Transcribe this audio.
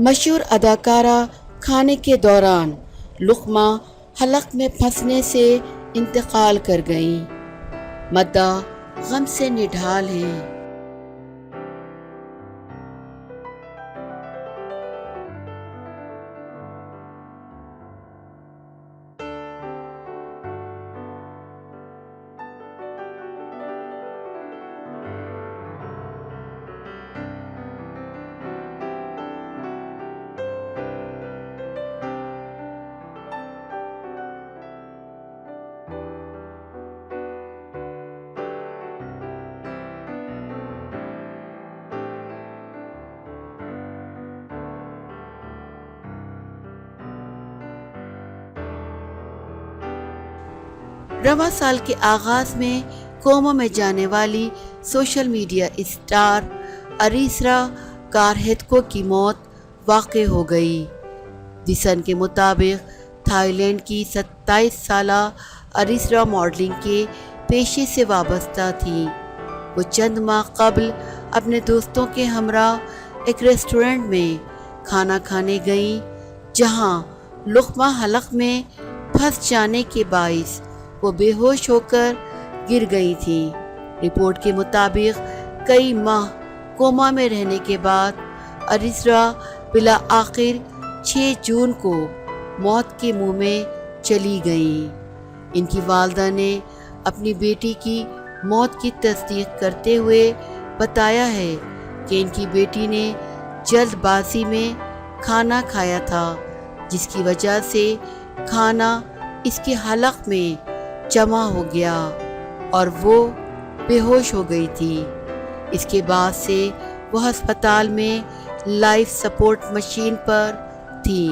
مشہور اداکارہ کھانے کے دوران لقمہ حلق میں پھنسنے سے انتقال کر گئیں۔ مداح غم سے نڈھال ہیں۔ رواں سال کے آغاز میں کوما میں جانے والی سوشل میڈیا اسٹار اریسرا کارہیتکو کی موت واقع ہو گئی۔ دی سن کے مطابق تھائی لینڈ کی 27 سالہ اریسرا ماڈلنگ کے پیشے سے وابستہ تھیں۔ وہ چند ماہ قبل اپنے دوستوں کے ہمراہ ایک ریسٹورنٹ میں کھانا کھانے گئیں، جہاں لقمہ حلق میں پھنس جانے کے باعث وہ بے ہوش ہو کر گر گئی تھیں۔ رپورٹ کے مطابق کئی ماہ کوما میں رہنے کے بعد اریسرا بالآخر 6 جون کو موت کے منہ میں چلی گئیں۔ ان کی والدہ نے اپنی بیٹی کی موت کی تصدیق کرتے ہوئے بتایا ہے کہ ان کی بیٹی نے جلد بازی میں کھانا کھایا تھا، جس کی وجہ سے کھانا اس کے حلق میں جمع ہو گیا اور وہ بے ہوش ہو گئی تھی۔ اس کے بعد سے وہ ہسپتال میں لائف سپورٹ مشین پر تھی۔